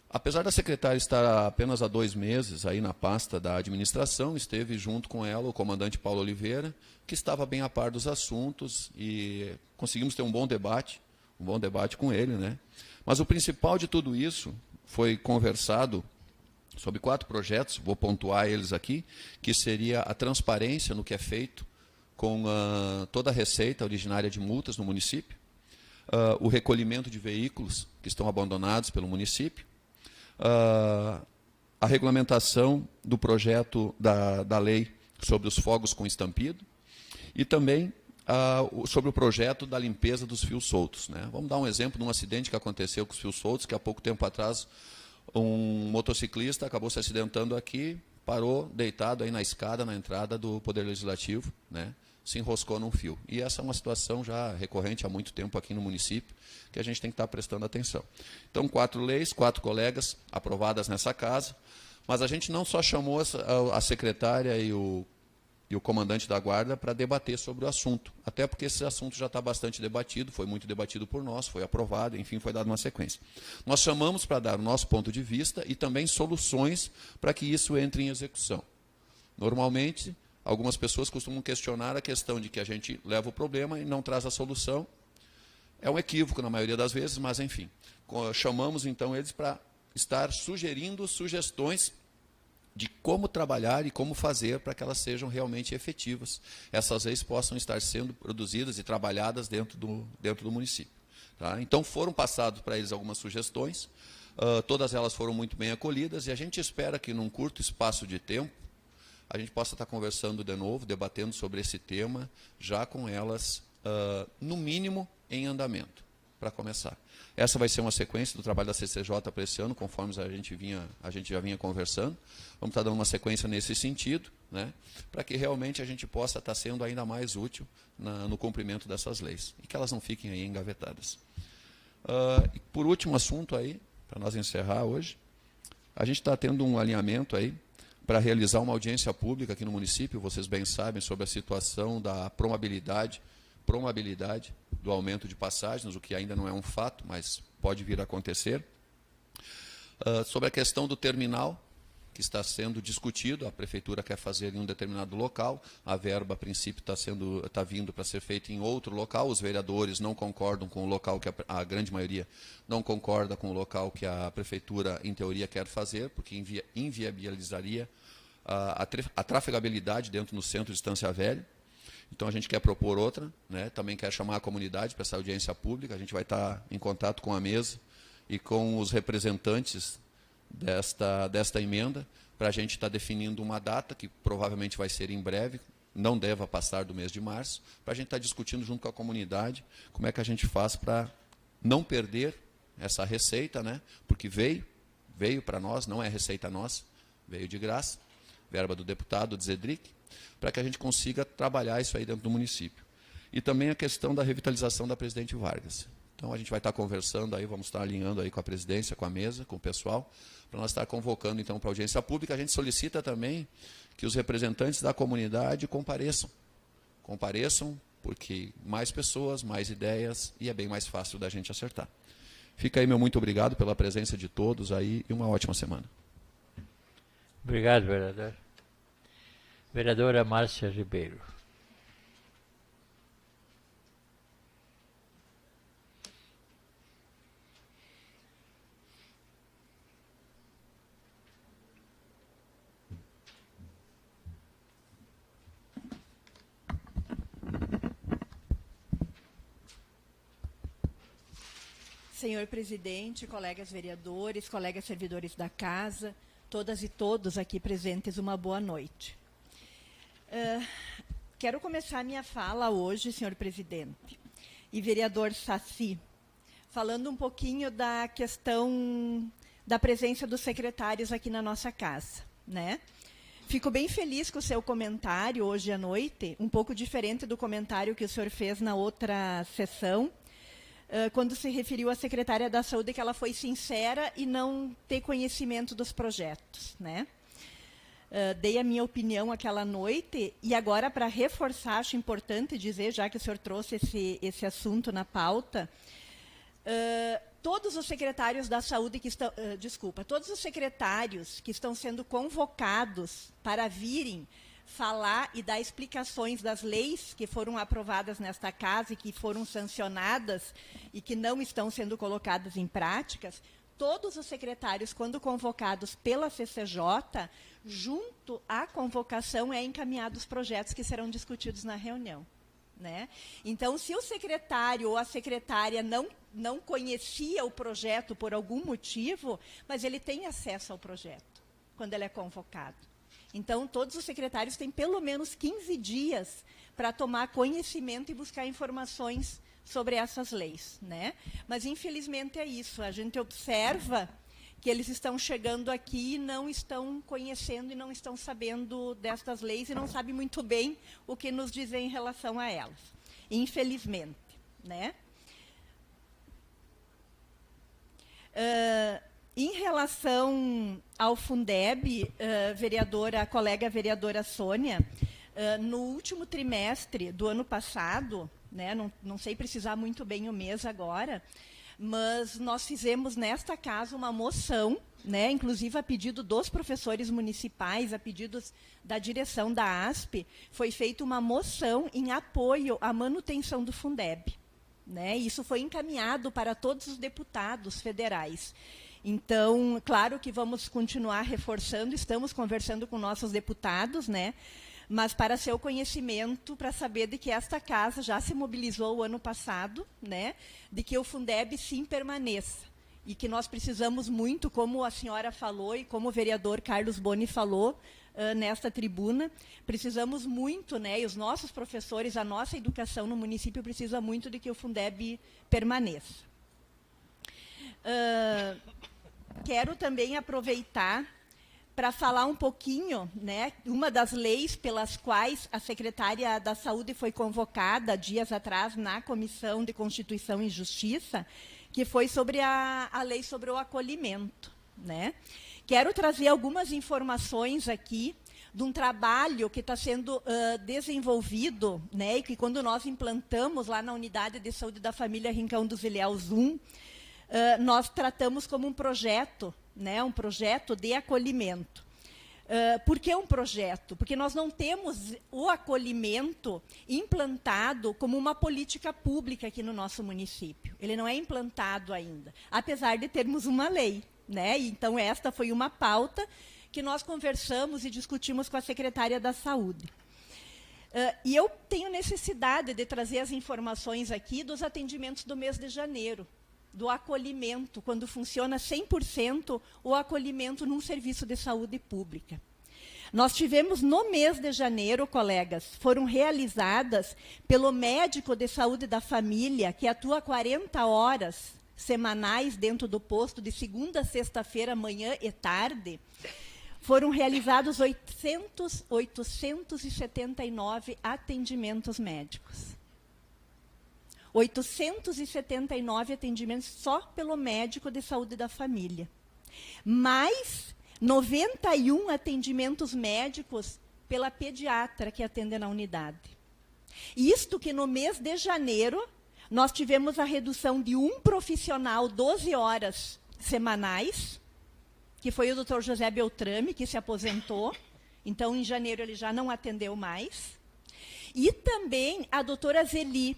Apesar da secretária estar apenas há 2 meses aí na pasta da administração, esteve junto com ela o comandante Paulo Oliveira, que estava bem a par dos assuntos e conseguimos ter um bom debate com ele, né? Mas o principal de tudo isso foi conversado sobre 4 projetos, vou pontuar eles aqui, que seria a transparência no que é feito com toda a receita originária de multas no município, o recolhimento de veículos que estão abandonados pelo município, a regulamentação do projeto da lei sobre os fogos com estampido e também sobre o projeto da limpeza dos fios soltos, né? Vamos dar um exemplo de um acidente que aconteceu com os fios soltos, que há pouco tempo atrás um motociclista acabou se acidentando aqui, parou deitado aí na escada, na entrada do Poder Legislativo, né? Se enroscou num fio. E essa é uma situação já recorrente há muito tempo aqui no município, que a gente tem que estar prestando atenção. Então, 4 leis, 4 colegas aprovadas nessa casa, mas a gente não só chamou a secretária e o comandante da guarda para debater sobre o assunto, até porque esse assunto já está bastante debatido, foi muito debatido por nós, foi aprovado, enfim, foi dada uma sequência. Nós chamamos para dar o nosso ponto de vista e também soluções para que isso entre em execução. Normalmente, algumas pessoas costumam questionar a questão de que a gente leva o problema e não traz a solução. É um equívoco na maioria das vezes, mas enfim. Chamamos então eles para estar sugerindo sugestões de como trabalhar e como fazer para que elas sejam realmente efetivas. Essas leis possam estar sendo produzidas e trabalhadas dentro do município. Tá? Então foram passados para eles algumas sugestões, todas elas foram muito bem acolhidas e a gente espera que num curto espaço de tempo a gente possa estar conversando de novo, debatendo sobre esse tema, já com elas, no mínimo, em andamento, para começar. Essa vai ser uma sequência do trabalho da CCJ para esse ano, conforme a gente já vinha conversando. Vamos estar dando uma sequência nesse sentido, né, para que realmente a gente possa estar sendo ainda mais útil no cumprimento dessas leis, e que elas não fiquem aí engavetadas. E por último assunto aí, para nós encerrar hoje, a gente está tendo um alinhamento aí, para realizar uma audiência pública aqui no município, vocês bem sabem sobre a situação da probabilidade do aumento de passagens, o que ainda não é um fato, mas pode vir a acontecer. Sobre a questão do terminal, que está sendo discutido, a prefeitura quer fazer em um determinado local, a verba, a princípio, está vindo para ser feita em outro local, os vereadores não concordam com o local, que a grande maioria não concorda com o local que a prefeitura, em teoria, quer fazer, porque inviabilizaria a trafegabilidade dentro do centro de Estância Velha. Então, a gente quer propor outra, né? Também quer chamar a comunidade para essa audiência pública, a gente vai estar em contato com a mesa e com os representantes desta emenda, para a gente estar definindo uma data, que provavelmente vai ser em breve, não deva passar do mês de março, para a gente estar discutindo junto com a comunidade como é que a gente faz para não perder essa receita, né? Porque veio para nós, não é receita nossa, veio de graça, verba do deputado Zedric, para que a gente consiga trabalhar isso aí dentro do município. E também a questão da revitalização da Presidente Vargas. Então, a gente vai estar conversando aí, vamos estar alinhando aí com a presidência, com a mesa, com o pessoal, para nós estar convocando, então, para a audiência pública. A gente solicita também que os representantes da comunidade compareçam. Compareçam, porque mais pessoas, mais ideias, e é bem mais fácil da gente acertar. Fica aí meu muito obrigado pela presença de todos aí, e uma ótima semana. Obrigado, vereador. Vereadora Márcia Ribeiro. Senhor presidente, colegas vereadores, colegas servidores da casa, todas e todos aqui presentes, uma boa noite. Quero começar minha fala hoje, senhor presidente, e vereador Saci, falando um pouquinho da questão da presença dos secretários aqui na nossa casa, né? Fico bem feliz com o seu comentário hoje à noite, um pouco diferente do comentário que o senhor fez na outra sessão, quando se referiu à secretária da Saúde, que ela foi sincera e não ter conhecimento dos projetos, né? Dei a minha opinião aquela noite, e agora, para reforçar, acho importante dizer, já que o senhor trouxe esse assunto na pauta, todos os secretários da Saúde que estão... todos os secretários que estão sendo convocados para virem falar e dar explicações das leis que foram aprovadas nesta casa e que foram sancionadas e que não estão sendo colocadas em práticas, todos os secretários, quando convocados pela CCJ, junto à convocação, encaminhados os projetos que serão discutidos na reunião, né? Então, se o secretário ou a secretária não conhecia o projeto por algum motivo, mas ele tem acesso ao projeto quando ele é convocado. Então, todos os secretários têm pelo menos 15 dias para tomar conhecimento e buscar informações sobre essas leis, né? Mas, infelizmente, é isso. A gente observa que eles estão chegando aqui e não estão conhecendo e não estão sabendo destas leis e não sabem muito bem o que nos dizer em relação a elas. Infelizmente, né? Em relação ao Fundeb, a colega vereadora Sônia, no último trimestre do ano passado, né, não sei precisar muito bem o mês agora, mas nós fizemos nesta casa uma moção, né, inclusive a pedido dos professores municipais, a pedidos da direção da ASP, foi feita uma moção em apoio à manutenção do Fundeb, né? Isso foi encaminhado para todos os deputados federais. Então, claro que vamos continuar reforçando, estamos conversando com nossos deputados, né? Mas para seu conhecimento, para saber de que esta casa já se mobilizou o ano passado, né? De que o Fundeb sim permaneça. E que nós precisamos muito, como a senhora falou e como o vereador Carlos Boni falou nesta tribuna, precisamos muito, né? E os nossos professores, a nossa educação no município precisa muito de que o Fundeb permaneça. Quero também aproveitar para falar um pouquinho, né, uma das leis pelas quais a secretária da Saúde foi convocada dias atrás na Comissão de Constituição e Justiça, que foi sobre a lei sobre o acolhimento, né? Quero trazer algumas informações aqui de um trabalho que está sendo desenvolvido, né, e que quando nós implantamos lá na Unidade de Saúde da Família Rincão dos Ilhéus 1, nós tratamos como um projeto, né, um projeto de acolhimento. Por que um projeto? Porque nós não temos o acolhimento implantado como uma política pública aqui no nosso município. Ele não é implantado ainda, apesar de termos uma lei, né? Então, esta foi uma pauta que nós conversamos e discutimos com a secretária da Saúde. E eu tenho necessidade de trazer as informações aqui dos atendimentos do mês de janeiro, do acolhimento, quando funciona 100% o acolhimento num serviço de saúde pública. Nós tivemos no mês de janeiro, colegas, foram realizadas pelo médico de saúde da família, que atua 40 horas semanais dentro do posto, de segunda a sexta-feira, manhã e tarde, foram realizados 879 atendimentos médicos. 879 atendimentos só pelo médico de saúde da família. Mais 91 atendimentos médicos pela pediatra que atende na unidade. Isto que no mês de janeiro nós tivemos a redução de um profissional, 12 horas semanais, que foi o Dr. José Beltrame, que se aposentou. Então, em janeiro, ele já não atendeu mais. E também a doutora Zeli,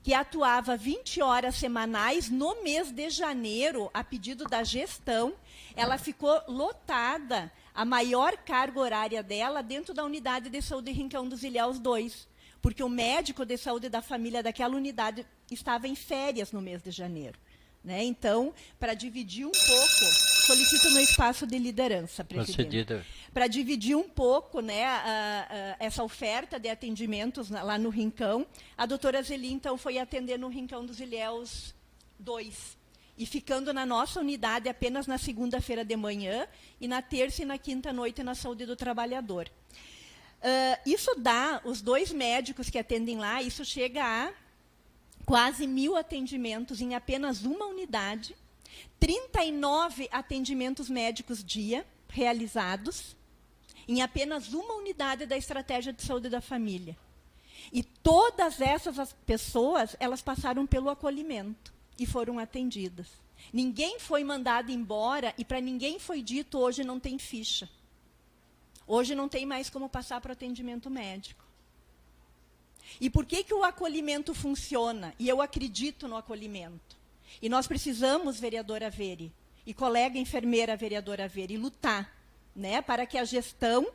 que atuava 20 horas semanais, no mês de janeiro, a pedido da gestão, ela ficou lotada, a maior carga horária dela, dentro da unidade de saúde Rincão dos Ilhéus 2, porque o médico de saúde da família daquela unidade estava em férias no mês de janeiro, Né? Então, para dividir um pouco, solicito no espaço de liderança, presidente. Concedido. Para dividir um pouco, né, essa oferta de atendimentos lá no Rincão, a doutora Zeli, então, foi atender no Rincão dos Ilhéus 2, e ficando na nossa unidade apenas na segunda-feira de manhã e na terça e na quinta noite na saúde do trabalhador. Isso dá, os 2 médicos que atendem lá, isso chega a quase 1.000 atendimentos em apenas uma unidade, 39 atendimentos médicos dia realizados em apenas uma unidade da estratégia de saúde da família. E todas essas pessoas, elas passaram pelo acolhimento e foram atendidas. Ninguém foi mandado embora e para ninguém foi dito hoje não tem ficha. Hoje não tem mais como passar para o atendimento médico. E por que o acolhimento funciona? E eu acredito no acolhimento. E nós precisamos, vereadora Veri, e colega enfermeira vereadora Veri, lutar, né, para que a gestão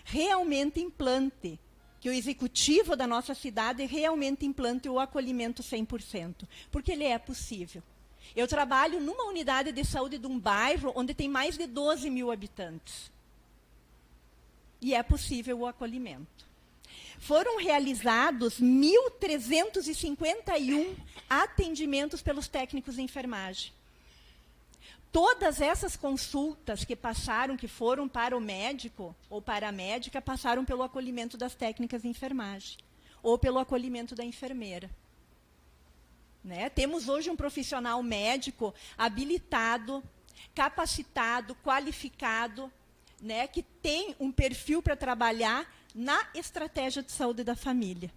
realmente implante, que o executivo da nossa cidade realmente implante o acolhimento 100%, porque ele é possível. Eu trabalho numa unidade de saúde de um bairro onde tem mais de 12.000 habitantes. E é possível o acolhimento. Foram realizados 1.351 atendimentos pelos técnicos de enfermagem. Todas essas consultas que passaram, que foram para o médico ou para a médica, passaram pelo acolhimento das técnicas de enfermagem ou pelo acolhimento da enfermeira. Né? Temos hoje um profissional médico habilitado, capacitado, qualificado, né, que tem um perfil para trabalhar na estratégia de saúde da família,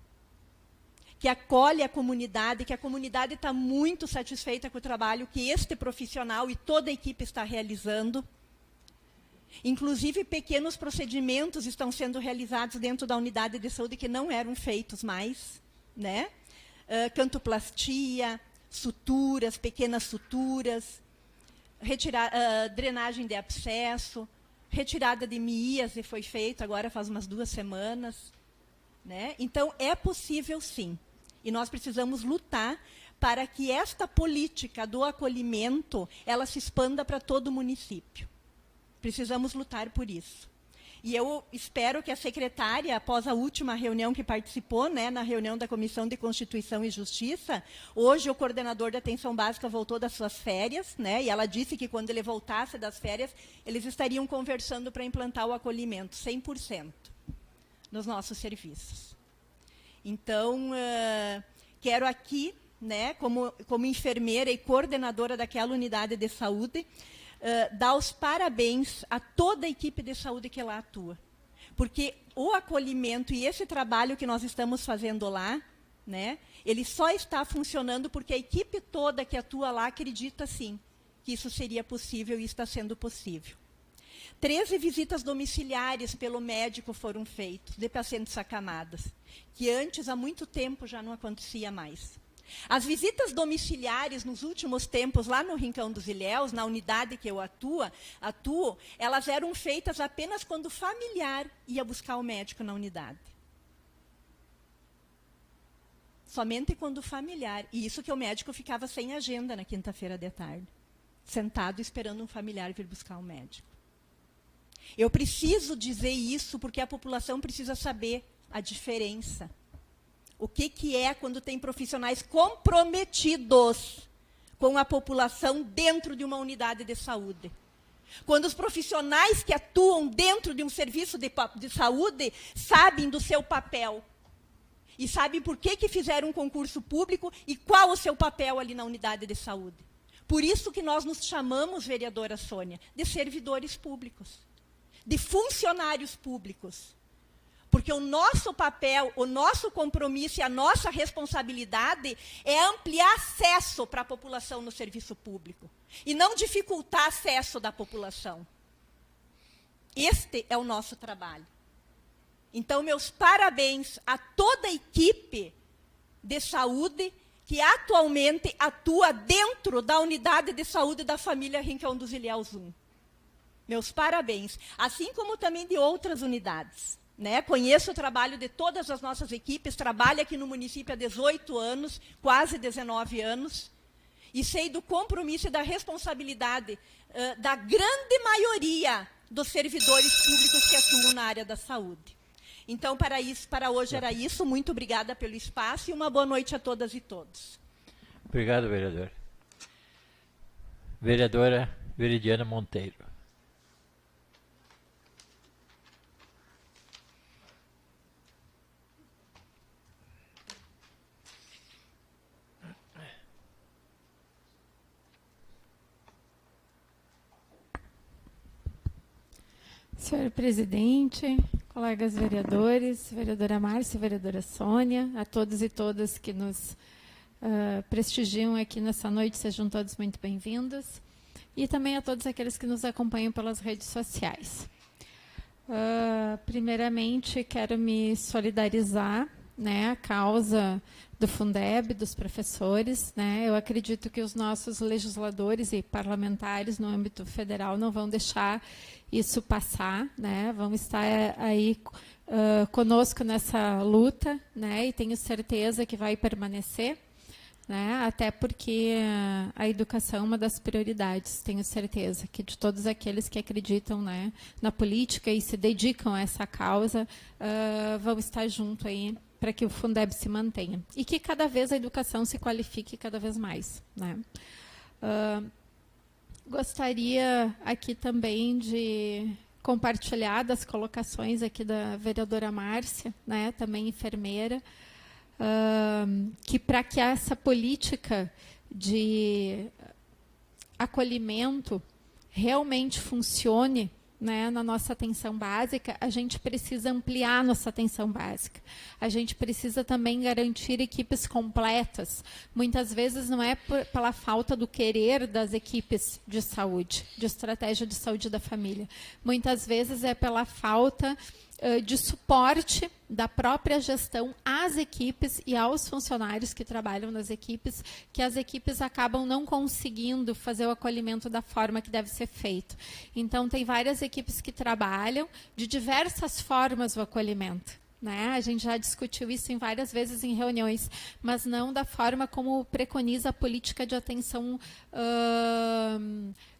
que acolhe a comunidade, que a comunidade está muito satisfeita com o trabalho que este profissional e toda a equipe está realizando. Inclusive, pequenos procedimentos estão sendo realizados dentro da unidade de saúde que não eram feitos mais, né? Cantoplastia, suturas, pequenas suturas, drenagem de abscesso, retirada de miíase foi feito agora faz umas 2 semanas. Né? Então, é possível sim. E nós precisamos lutar para que esta política do acolhimento ela se expanda para todo o município. Precisamos lutar por isso. E eu espero que a secretária, após a última reunião que participou, né, na reunião da Comissão de Constituição e Justiça, hoje o coordenador da Atenção Básica voltou das suas férias, né, e ela disse que quando ele voltasse das férias, eles estariam conversando para implantar o acolhimento 100% nos nossos serviços. Então, quero aqui, né, como enfermeira e coordenadora daquela unidade de saúde, dar os parabéns a toda a equipe de saúde que lá atua. Porque o acolhimento e esse trabalho que nós estamos fazendo lá, né, ele só está funcionando porque a equipe toda que atua lá acredita, sim, que isso seria possível e está sendo possível. 13 visitas domiciliares pelo médico foram feitas de pacientes acamadas, que antes, há muito tempo, já não acontecia mais. As visitas domiciliares, nos últimos tempos, lá no Rincão dos Ilhéus, na unidade que eu atuo, elas eram feitas apenas quando o familiar ia buscar o médico na unidade. Somente quando o familiar. E isso que o médico ficava sem agenda na quinta-feira de tarde, sentado esperando um familiar vir buscar o médico. Eu preciso dizer isso porque a população precisa saber a diferença. O que é quando tem profissionais comprometidos com a população dentro de uma unidade de saúde. Quando os profissionais que atuam dentro de um serviço de saúde sabem do seu papel. E sabem por que fizeram um concurso público e qual o seu papel ali na unidade de saúde. Por isso que nós nos chamamos, vereadora Sônia, de servidores públicos, de funcionários públicos. Porque o nosso papel, o nosso compromisso e a nossa responsabilidade é ampliar acesso para a população no serviço público. E não dificultar acesso da população. Este é o nosso trabalho. Então, meus parabéns a toda a equipe de saúde que atualmente atua dentro da unidade de saúde da família Rincão dos Ilhéus 1. Meus parabéns. Assim como também de outras unidades. Né? Conheço o trabalho de todas as nossas equipes, trabalho aqui no município há 18 anos, quase 19 anos, e sei do compromisso e da responsabilidade da grande maioria dos servidores públicos que atuam na área da saúde. Então, para hoje era isso. Muito obrigada pelo espaço e uma boa noite a todas e todos. Obrigado, vereador. Vereadora Veridiana Monteiro. Senhor presidente, colegas vereadores, vereadora Márcia, vereadora Sônia, a todos e todas que nos prestigiam aqui nessa noite, sejam todos muito bem-vindos. E também a todos aqueles que nos acompanham pelas redes sociais. Primeiramente, quero me solidarizar, né, a causa do Fundeb, dos professores, né. Eu acredito que os nossos legisladores e parlamentares no âmbito federal não vão deixar isso passar, né, vão estar aí conosco nessa luta, né, e tenho certeza que vai permanecer, né, até porque a educação é uma das prioridades, tenho certeza que de todos aqueles que acreditam, né, na política e se dedicam a essa causa, vão estar junto aí para que o Fundeb se mantenha. E que cada vez a educação se qualifique cada vez mais, né. Gostaria aqui também de compartilhar das colocações aqui da vereadora Márcia, né, também enfermeira, que para que essa política de acolhimento realmente funcione, né, na nossa atenção básica, a gente precisa ampliar nossa atenção básica. A gente precisa também garantir equipes completas. Muitas vezes não é pela falta do querer das equipes de saúde, de estratégia de saúde da família. Muitas vezes é pela falta de suporte da própria gestão às equipes e aos funcionários que trabalham nas equipes, que as equipes acabam não conseguindo fazer o acolhimento da forma que deve ser feito. Então, tem várias equipes que trabalham de diversas formas o acolhimento, né? A gente já discutiu isso em várias vezes em reuniões, mas não da forma como preconiza a política de atenção,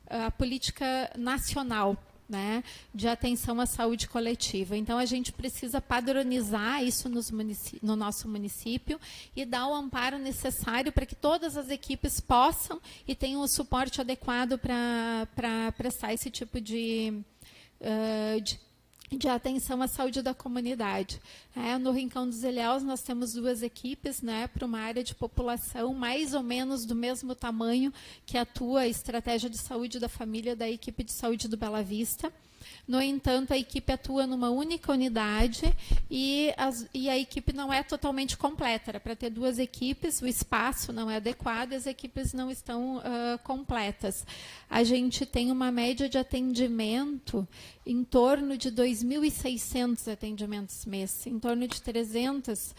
a política nacional, né, de atenção à saúde coletiva. Então, a gente precisa padronizar isso no nosso município e dar o amparo necessário para que todas as equipes possam e tenham o suporte adequado para prestar esse tipo de atenção à saúde da comunidade. No Rincão dos Ilhéus, nós temos 2 equipes, né, para uma área de população mais ou menos do mesmo tamanho que atua a estratégia de saúde da família da equipe de saúde do Bela Vista. No entanto, a equipe atua numa única unidade e a equipe não é totalmente completa. Era para ter 2 equipes, o espaço não é adequado e as equipes não estão completas. A gente tem uma média de atendimento em torno de 2.600 atendimentos mês, em torno de 300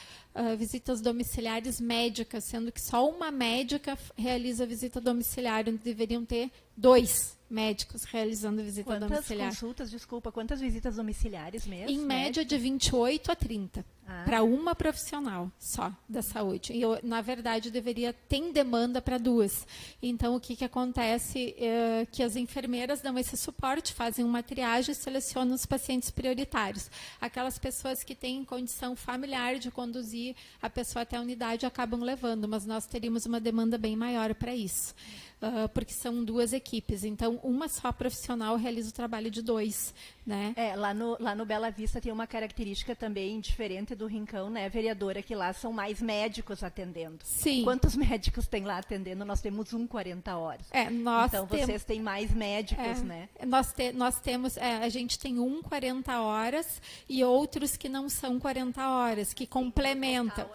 visitas domiciliares médicas, sendo que só uma médica realiza visita domiciliar, onde deveriam ter 2 médicos realizando visita domiciliar. Quantas visitas domiciliares mesmo? Em média de 28 a 30, para uma profissional só da saúde. E, na verdade, ter demanda para 2. Então, o que acontece é que as enfermeiras dão esse suporte, fazem uma triagem e selecionam os pacientes prioritários. Aquelas pessoas que têm condição familiar de conduzir a pessoa até a unidade acabam levando, mas nós teríamos uma demanda bem maior para isso. Porque são 2 equipes. Então, uma só profissional realiza o trabalho de 2. Né? Lá no Bela Vista tem uma característica também diferente do Rincão, né, vereadora, que lá são mais médicos atendendo. Sim. Quantos médicos tem lá atendendo? Nós temos 40 horas. Então, vocês têm mais médicos, né? Nós temos, a gente tem 40 horas e outros que não são 40 horas, que complementam.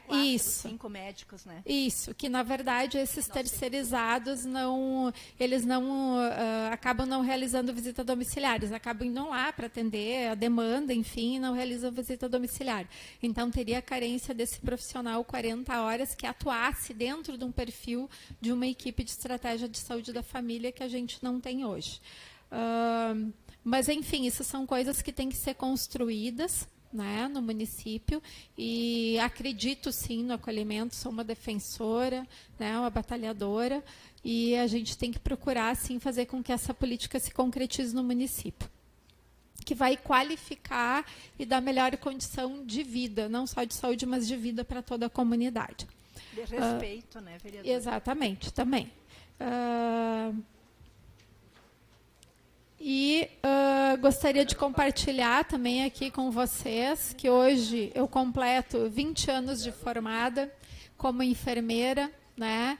4, 5 médicos, né? Isso, que na verdade esses terceirizados eles não acabam não realizando visita domiciliar, eles acabam indo lá para atender a demanda, enfim, e não realizam visita domiciliar. Então, teria a carência desse profissional 40 horas que atuasse dentro de um perfil de uma equipe de estratégia de saúde da família que a gente não tem hoje. Mas, enfim, isso são coisas que têm que ser construídas, né, no município, e acredito sim no acolhimento, sou uma defensora, né, uma batalhadora, e a gente tem que procurar sim fazer com que essa política se concretize no município, que vai qualificar e dar melhor condição de vida, não só de saúde, mas de vida para toda a comunidade. De respeito, né, vereadora? Exatamente, também. Gostaria de compartilhar também aqui com vocês que hoje eu completo 20 anos de formada como enfermeira, né?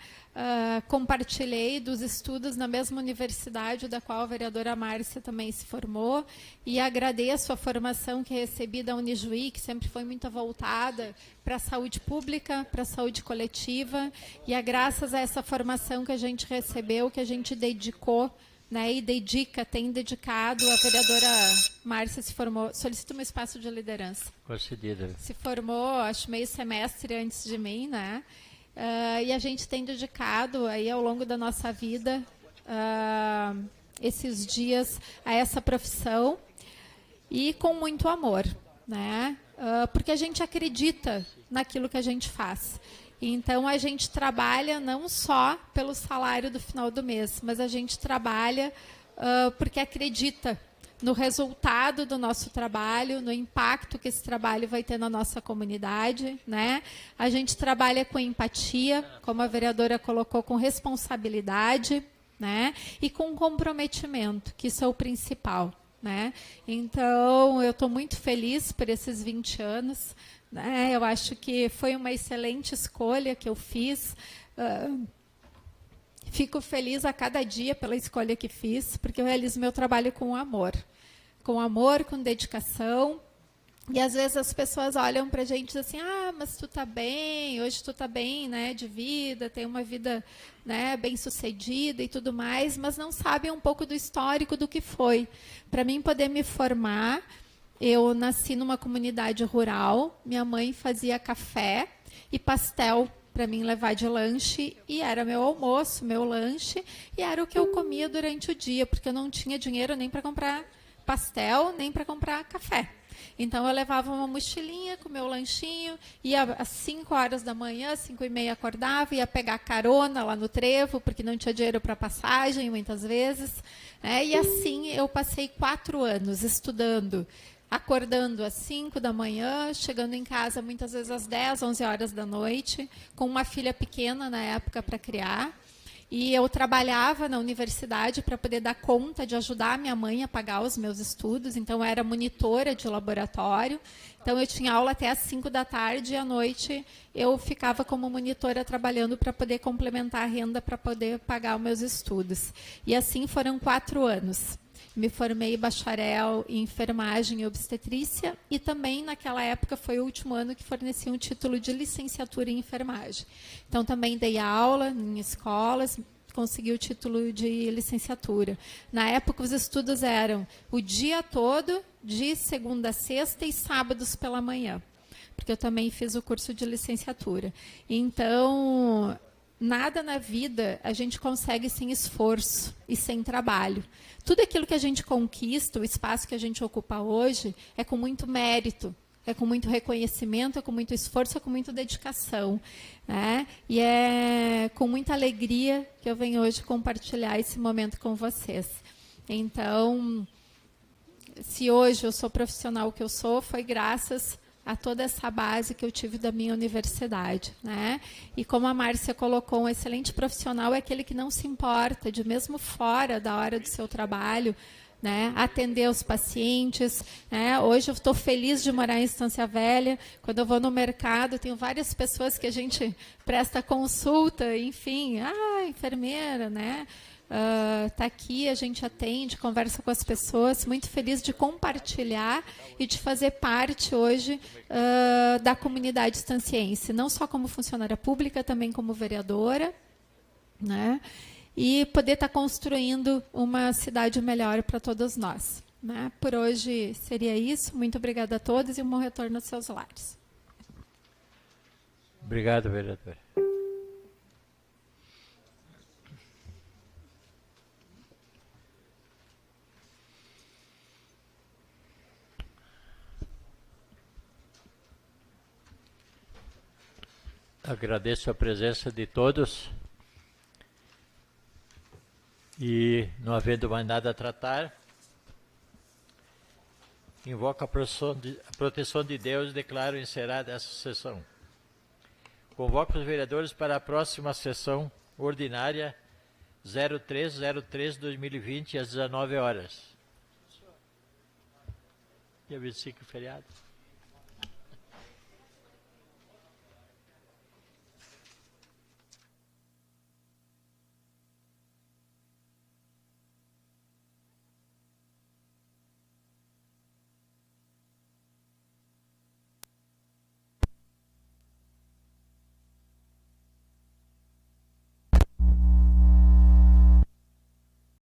Compartilhei dos estudos na mesma universidade da qual a vereadora Márcia também se formou, e agradeço a formação que recebi da Unijuí, que sempre foi muito voltada para a saúde pública, para a saúde coletiva, e é graças a essa formação que a gente recebeu, que a gente dedicou, né, e tem dedicado, a vereadora Márcia se formou, solicita um espaço de liderança. Concedida. Se formou, acho, meio semestre antes de mim, né? E a gente tem dedicado aí ao longo da nossa vida esses dias a essa profissão, e com muito amor, né? Porque a gente acredita naquilo que a gente faz. Então, a gente trabalha não só pelo salário do final do mês, mas a gente trabalha porque acredita no resultado do nosso trabalho, no impacto que esse trabalho vai ter na nossa comunidade, né? A gente trabalha com empatia, como a vereadora colocou, com responsabilidade, né? E com comprometimento, que isso é o principal, né? Então, eu estou muito feliz por esses 20 anos, né? Eu acho que foi uma excelente escolha que eu fiz. Fico feliz a cada dia pela escolha que fiz, porque eu realizo meu trabalho com amor, com dedicação. E às vezes as pessoas olham para a gente e dizem assim: ah, mas tu tá bem, hoje tu tá bem, né, de vida, tem uma vida, né, bem sucedida e tudo mais, mas não sabem um pouco do histórico do que foi. Para mim poder me formar, eu nasci numa comunidade rural, minha mãe fazia café e pastel para mim levar de lanche, e era meu almoço, meu lanche, e era o que eu comia durante o dia, porque eu não tinha dinheiro nem para comprar pastel, nem para comprar café. Então, eu levava uma mochilinha com meu lanchinho, ia às 5 horas da manhã, 5h30 acordava, ia pegar carona lá no trevo, porque não tinha dinheiro para passagem, muitas vezes. Né? E assim, eu passei 4 anos estudando, acordando às 5 da manhã, chegando em casa muitas vezes às 10, 11 horas da noite, com uma filha pequena na época para criar. E eu trabalhava na universidade para poder dar conta de ajudar a minha mãe a pagar os meus estudos. Então, eu era monitora de laboratório. Então, eu tinha aula até às 5 da tarde, e à noite eu ficava como monitora trabalhando para poder complementar a renda para poder pagar os meus estudos. E assim foram 4 anos. Me formei bacharel em enfermagem e obstetrícia, e também naquela época foi o último ano que fornecia um título de licenciatura em enfermagem. Então também dei aula em escolas, consegui o título de licenciatura. Na época os estudos eram o dia todo, de segunda a sexta e sábados pela manhã, porque eu também fiz o curso de licenciatura. Então, nada na vida a gente consegue sem esforço e sem trabalho. Tudo aquilo que a gente conquista, o espaço que a gente ocupa hoje, é com muito mérito, é com muito reconhecimento, é com muito esforço, é com muita dedicação. Né? E é com muita alegria que eu venho hoje compartilhar esse momento com vocês. Então, se hoje eu sou profissional que eu sou, foi graças a toda essa base que eu tive da minha universidade. Né? E como a Márcia colocou, um excelente profissional é aquele que não se importa de, mesmo fora da hora do seu trabalho, né, atender os pacientes. Né? Hoje eu estou feliz de morar em Estância Velha. Quando eu vou no mercado, tenho várias pessoas que a gente presta consulta, enfim, enfermeira, né? Tá aqui, a gente atende, conversa com as pessoas, muito feliz de compartilhar e de fazer parte hoje da comunidade estanciense, não só como funcionária pública, também como vereadora, né? E poder estar construindo uma cidade melhor para todos nós. Né? Por hoje seria isso, muito obrigada a todos e um bom retorno aos seus lares. Obrigado, vereador. Agradeço a presença de todos. E, não havendo mais nada a tratar, invoco a proteção de Deus e declaro encerrada essa sessão. Convoco os vereadores para a próxima sessão ordinária 03/03/2020 às 19 horas. Dia 25, feriado.